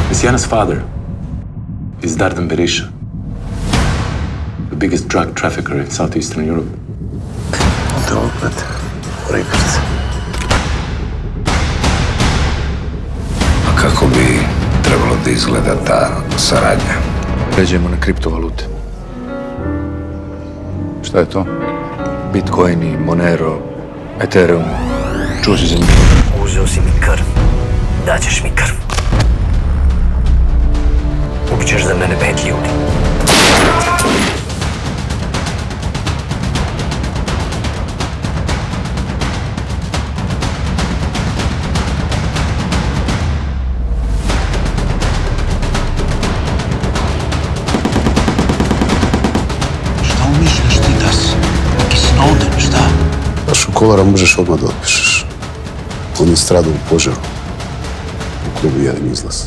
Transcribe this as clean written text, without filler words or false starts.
Miss Jana's father is Dardan Berisha, the biggest drug trafficker in Southeastern Europe. Te opet u Rikarce. A kako bi trebalo da izgleda ta saradnja? Pređemo na kriptovalute. Šta je to? Bitcoini, Monero, Ethereum. Čuo si za njih? Uzeo si mi krv. Daćeš mi krv. Ubićeš za mene 5 ljudi. Šta umišljaš ti da si? Neki Snowden, šta? A Šukolara možeš odmah da otpišeš. On je stradao u požaru. U klubu jedan izlaz.